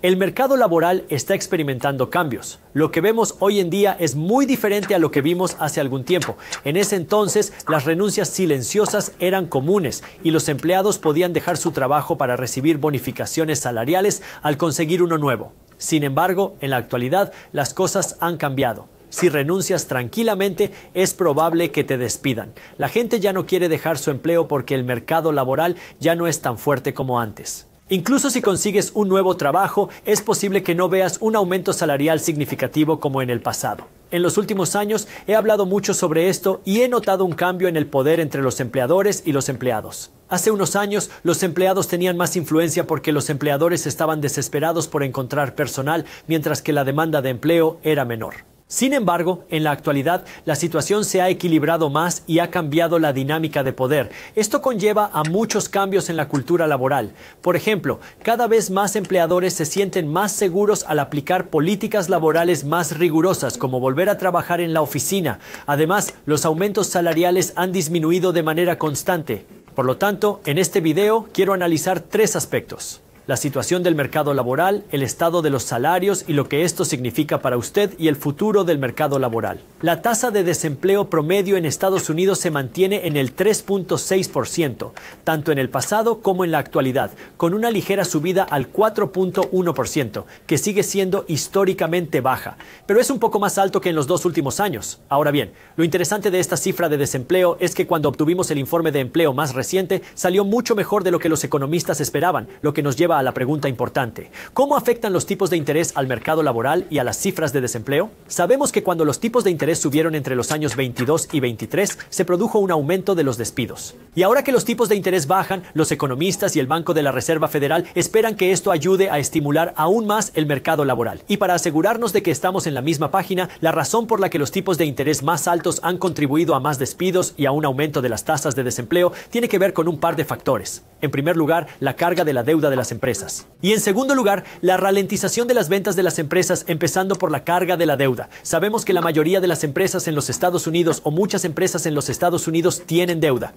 El mercado laboral está experimentando cambios. Lo que vemos hoy en día es muy diferente a lo que vimos hace algún tiempo. En ese entonces, las renuncias silenciosas eran comunes y los empleados podían dejar su trabajo para recibir bonificaciones salariales al conseguir uno nuevo. Sin embargo, en la actualidad, las cosas han cambiado. Si renuncias tranquilamente, es probable que te despidan. La gente ya no quiere dejar su empleo porque el mercado laboral ya no es tan fuerte como antes. Incluso si consigues un nuevo trabajo, es posible que no veas un aumento salarial significativo como en el pasado. En los últimos años he hablado mucho sobre esto y he notado un cambio en el poder entre los empleadores y los empleados. Hace unos años, los empleados tenían más influencia porque los empleadores estaban desesperados por encontrar personal, mientras que la demanda de empleo era menor. Sin embargo, en la actualidad, la situación se ha equilibrado más y ha cambiado la dinámica de poder. Esto conlleva a muchos cambios en la cultura laboral. Por ejemplo, cada vez más empleadores se sienten más seguros al aplicar políticas laborales más rigurosas, como volver a trabajar en la oficina. Además, los aumentos salariales han disminuido de manera constante. Por lo tanto, en este video quiero analizar 3 aspectos: la situación del mercado laboral, el estado de los salarios y lo que esto significa para usted y el futuro del mercado laboral. La tasa de desempleo promedio en Estados Unidos se mantiene en el 3.6%, tanto en el pasado como en la actualidad, con una ligera subida al 4.1%, que sigue siendo históricamente baja, pero es un poco más alto que en los 2 últimos años. Ahora bien, lo interesante de esta cifra de desempleo es que cuando obtuvimos el informe de empleo más reciente, salió mucho mejor de lo que los economistas esperaban, lo que nos lleva a la pregunta importante: ¿cómo afectan los tipos de interés al mercado laboral y a las cifras de desempleo? Sabemos que cuando los tipos de interés subieron entre los años 22 y 23, se produjo un aumento de los despidos. Y ahora que los tipos de interés bajan, los economistas y el Banco de la Reserva Federal esperan que esto ayude a estimular aún más el mercado laboral. Y para asegurarnos de que estamos en la misma página, la razón por la que los tipos de interés más altos han contribuido a más despidos y a un aumento de las tasas de desempleo tiene que ver con un par de factores. En primer lugar, la carga de la deuda de las empresas. Y en segundo lugar, la ralentización de las ventas de las empresas, empezando por la carga de la deuda. Sabemos que la mayoría de las empresas en los Estados Unidos o muchas empresas en los Estados Unidos tienen deuda.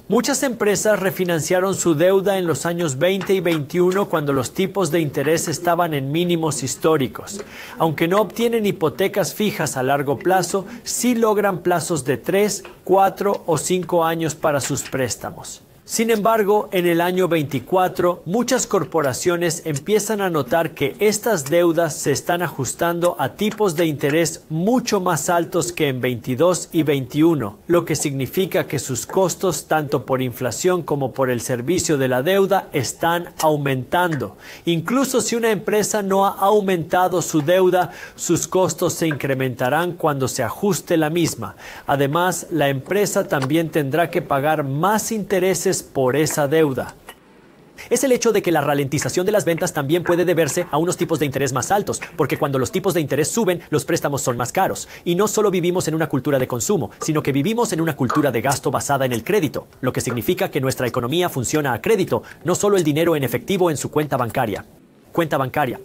Muchas empresas refinanciaron su deuda en los años 20 y 21 cuando los tipos de interés estaban en mínimos históricos. Aunque no obtienen hipotecas fijas a largo plazo, sí logran plazos de 3, 4 o 5 años para sus préstamos. Sin embargo, en el año 24, muchas corporaciones empiezan a notar que estas deudas se están ajustando a tipos de interés mucho más altos que en 22 y 21, lo que significa que sus costos, tanto por inflación como por el servicio de la deuda, están aumentando. Incluso si una empresa no ha aumentado su deuda, sus costos se incrementarán cuando se ajuste la misma. Además, la empresa también tendrá que pagar más intereses por esa deuda. Es el hecho de que la ralentización de las ventas también puede deberse a unos tipos de interés más altos, porque cuando los tipos de interés suben, los préstamos son más caros. Y no solo vivimos en una cultura de consumo, sino que vivimos en una cultura de gasto basada en el crédito, lo que significa que nuestra economía funciona a crédito, no solo el dinero en efectivo en su cuenta bancaria.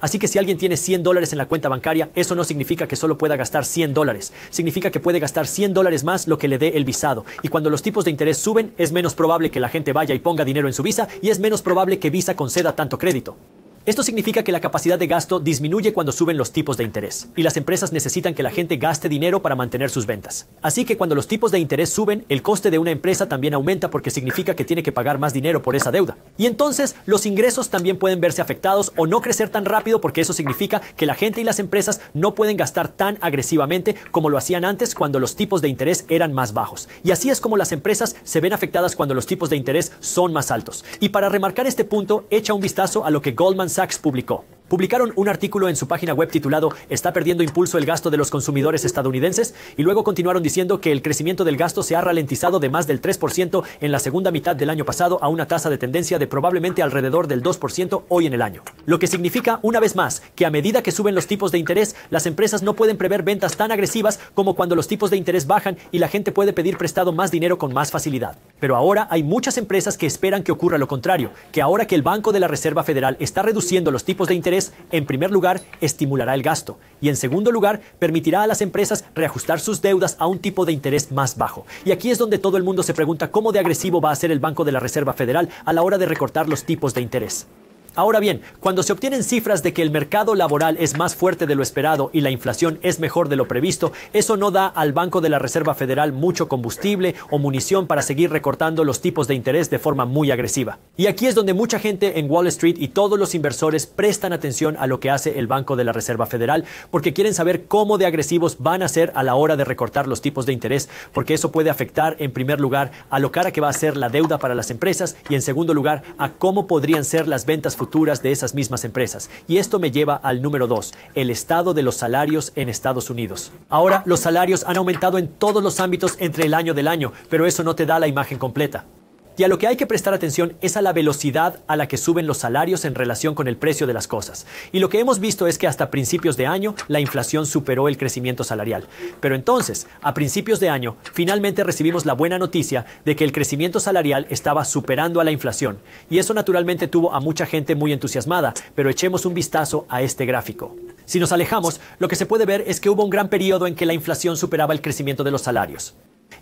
Así que si alguien tiene $100 en la cuenta bancaria, eso no significa que solo pueda gastar $100. Significa que puede gastar $100 más lo que le dé el visado. Y cuando los tipos de interés suben, es menos probable que la gente vaya y ponga dinero en su Visa y es menos probable que Visa conceda tanto crédito. Esto significa que la capacidad de gasto disminuye cuando suben los tipos de interés, y las empresas necesitan que la gente gaste dinero para mantener sus ventas. Así que cuando los tipos de interés suben, el coste de una empresa también aumenta porque significa que tiene que pagar más dinero por esa deuda. Y entonces, los ingresos también pueden verse afectados o no crecer tan rápido porque eso significa que la gente y las empresas no pueden gastar tan agresivamente como lo hacían antes cuando los tipos de interés eran más bajos. Y así es como las empresas se ven afectadas cuando los tipos de interés son más altos. Y para remarcar este punto, echa un vistazo a lo que Goldman Sachs publicó. Publicaron un artículo en su página web titulado ¿Está perdiendo impulso el gasto de los consumidores estadounidenses? Y luego continuaron diciendo que el crecimiento del gasto se ha ralentizado de más del 3% en la segunda mitad del año pasado a una tasa de tendencia de probablemente alrededor del 2% hoy en el año. Lo que significa, una vez más, que a medida que suben los tipos de interés, las empresas no pueden prever ventas tan agresivas como cuando los tipos de interés bajan y la gente puede pedir prestado más dinero con más facilidad. Pero ahora hay muchas empresas que esperan que ocurra lo contrario, que ahora que el Banco de la Reserva Federal está reduciendo los tipos de interés, en primer lugar, estimulará el gasto y en segundo lugar, permitirá a las empresas reajustar sus deudas a un tipo de interés más bajo. Y aquí es donde todo el mundo se pregunta cómo de agresivo va a ser el Banco de la Reserva Federal a la hora de recortar los tipos de interés. Ahora bien, cuando se obtienen cifras de que el mercado laboral es más fuerte de lo esperado y la inflación es mejor de lo previsto, eso no da al Banco de la Reserva Federal mucho combustible o munición para seguir recortando los tipos de interés de forma muy agresiva. Y aquí es donde mucha gente en Wall Street y todos los inversores prestan atención a lo que hace el Banco de la Reserva Federal, porque quieren saber cómo de agresivos van a ser a la hora de recortar los tipos de interés, porque eso puede afectar en primer lugar a lo cara que va a ser la deuda para las empresas y en segundo lugar a cómo podrían ser las ventas futuras de esas mismas empresas. Y esto me lleva al número 2, el estado de los salarios en Estados Unidos. Ahora, los salarios han aumentado en todos los ámbitos entre el año del año, pero eso no te da la imagen completa. Y a lo que hay que prestar atención es a la velocidad a la que suben los salarios en relación con el precio de las cosas. Y lo que hemos visto es que hasta principios de año la inflación superó el crecimiento salarial. Pero entonces, a principios de año, finalmente recibimos la buena noticia de que el crecimiento salarial estaba superando a la inflación. Y eso naturalmente tuvo a mucha gente muy entusiasmada, pero echemos un vistazo a este gráfico. Si nos alejamos, lo que se puede ver es que hubo un gran periodo en que la inflación superaba el crecimiento de los salarios.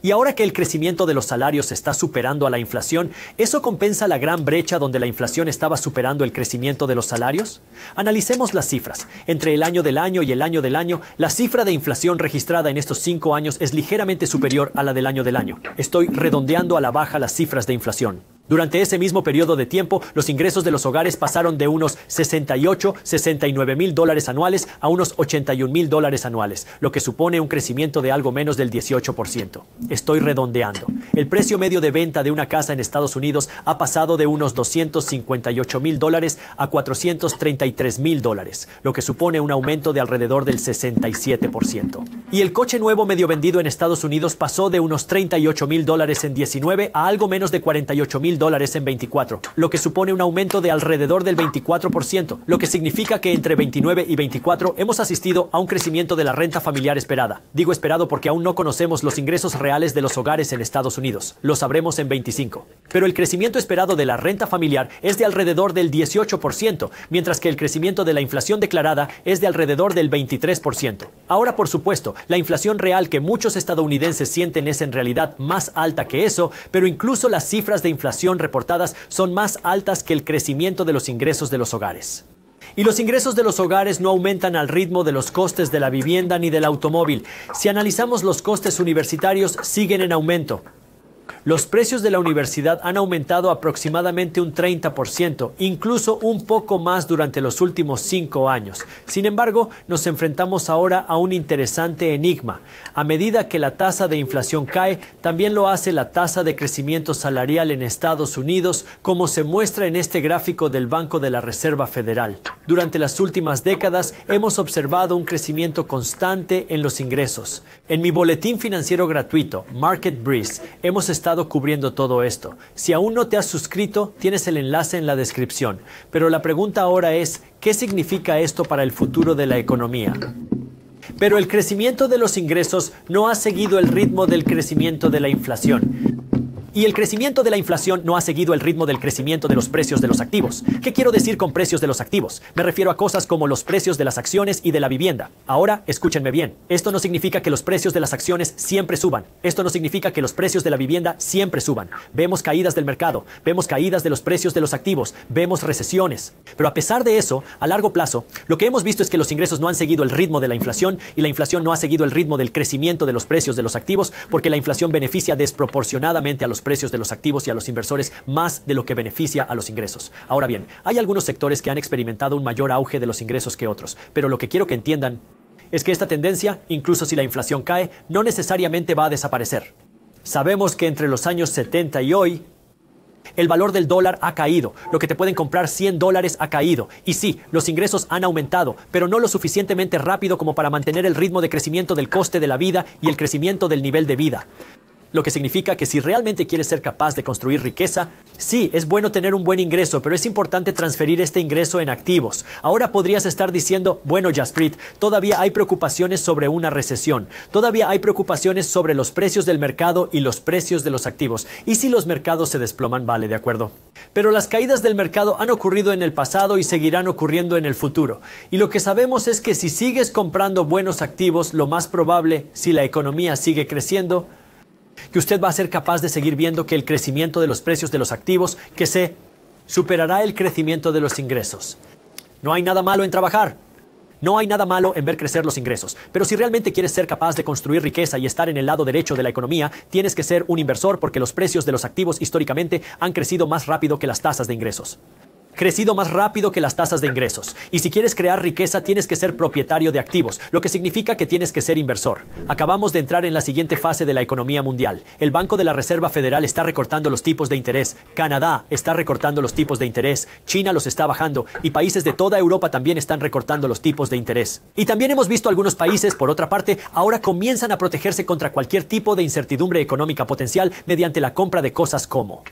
Y ahora que el crecimiento de los salarios está superando a la inflación, ¿eso compensa la gran brecha donde la inflación estaba superando el crecimiento de los salarios? Analicemos las cifras. Entre el año del año y el año del año, la cifra de inflación registrada en estos 5 años es ligeramente superior a la del año del año. Estoy redondeando a la baja las cifras de inflación. Durante ese mismo periodo de tiempo, los ingresos de los hogares pasaron de unos 69 mil dólares anuales a unos 81 mil dólares anuales, lo que supone un crecimiento de algo menos del 18%. Estoy redondeando. El precio medio de venta de una casa en Estados Unidos ha pasado de unos 258 mil dólares a 433 mil dólares, lo que supone un aumento de alrededor del 67%. Y el coche nuevo medio vendido en Estados Unidos pasó de unos 38 mil dólares en 19 a algo menos de 48 mil dólares en 24, lo que supone un aumento de alrededor del 24%, lo que significa que entre 29 y 24 hemos asistido a un crecimiento de la renta familiar esperada. Digo esperado porque aún no conocemos los ingresos reales de los hogares en Estados Unidos. Lo sabremos en 25. Pero el crecimiento esperado de la renta familiar es de alrededor del 18%, mientras que el crecimiento de la inflación declarada es de alrededor del 23%. Ahora, por supuesto, la inflación real que muchos estadounidenses sienten es en realidad más alta que eso, pero incluso las cifras de inflación reportadas son más altas que el crecimiento de los ingresos de los hogares. Y los ingresos de los hogares no aumentan al ritmo de los costes de la vivienda ni del automóvil. Si analizamos los costes universitarios, siguen en aumento. Los precios de la universidad han aumentado aproximadamente un 30%, incluso un poco más durante los últimos 5 años. Sin embargo, nos enfrentamos ahora a un interesante enigma. A medida que la tasa de inflación cae, también lo hace la tasa de crecimiento salarial en Estados Unidos, como se muestra en este gráfico del Banco de la Reserva Federal. Durante las últimas décadas, hemos observado un crecimiento constante en los ingresos. En mi boletín financiero gratuito, Market Breeze, hemos estado cubriendo todo esto. Si aún no te has suscrito, tienes el enlace en la descripción. Pero la pregunta ahora es, ¿qué significa esto para el futuro de la economía? Pero el crecimiento de los ingresos no ha seguido el ritmo del crecimiento de la inflación. Y el crecimiento de la inflación no ha seguido el ritmo del crecimiento de los precios de los activos. ¿Qué quiero decir con precios de los activos? Me refiero a cosas como los precios de las acciones y de la vivienda. Ahora, escúchenme bien. Esto no significa que los precios de las acciones siempre suban. Esto no significa que los precios de la vivienda siempre suban. Vemos caídas del mercado, vemos caídas de los precios de los activos, vemos recesiones. Pero a pesar de eso, a largo plazo, lo que hemos visto es que los ingresos no han seguido el ritmo de la inflación y la inflación no ha seguido el ritmo del crecimiento de los precios de los activos, porque la inflación beneficia desproporcionadamente a los precios de los activos y a los inversores más de lo que beneficia a los ingresos. Ahora bien, hay algunos sectores que han experimentado un mayor auge de los ingresos que otros, pero lo que quiero que entiendan es que esta tendencia, incluso si la inflación cae, no necesariamente va a desaparecer. Sabemos que entre los años 70 y hoy, el valor del dólar ha caído, lo que te pueden comprar $100 ha caído. Y sí, los ingresos han aumentado, pero no lo suficientemente rápido como para mantener el ritmo de crecimiento del coste de la vida y el crecimiento del nivel de vida. Lo que significa que si realmente quieres ser capaz de construir riqueza, sí, es bueno tener un buen ingreso, pero es importante transferir este ingreso en activos. Ahora podrías estar diciendo, bueno, Jaspreet, todavía hay preocupaciones sobre una recesión. Todavía hay preocupaciones sobre los precios del mercado y los precios de los activos. ¿Y si los mercados se desploman? Vale, de acuerdo. Pero las caídas del mercado han ocurrido en el pasado y seguirán ocurriendo en el futuro. Y lo que sabemos es que si sigues comprando buenos activos, lo más probable, si la economía sigue creciendo, que usted va a ser capaz de seguir viendo que el crecimiento de los precios de los activos que se superará el crecimiento de los ingresos. No hay nada malo en trabajar. No hay nada malo en ver crecer los ingresos, pero si realmente quieres ser capaz de construir riqueza y estar en el lado derecho de la economía, tienes que ser un inversor porque los precios de los activos históricamente han crecido más rápido que las tasas de ingresos. Crecido más rápido que las tasas de ingresos. Y si quieres crear riqueza, tienes que ser propietario de activos, lo que significa que tienes que ser inversor. Acabamos de entrar en la siguiente fase de la economía mundial. El Banco de la Reserva Federal está recortando los tipos de interés, Canadá está recortando los tipos de interés, China los está bajando y países de toda Europa también están recortando los tipos de interés. Y también hemos visto algunos países, por otra parte, ahora comienzan a protegerse contra cualquier tipo de incertidumbre económica potencial mediante la compra de cosas como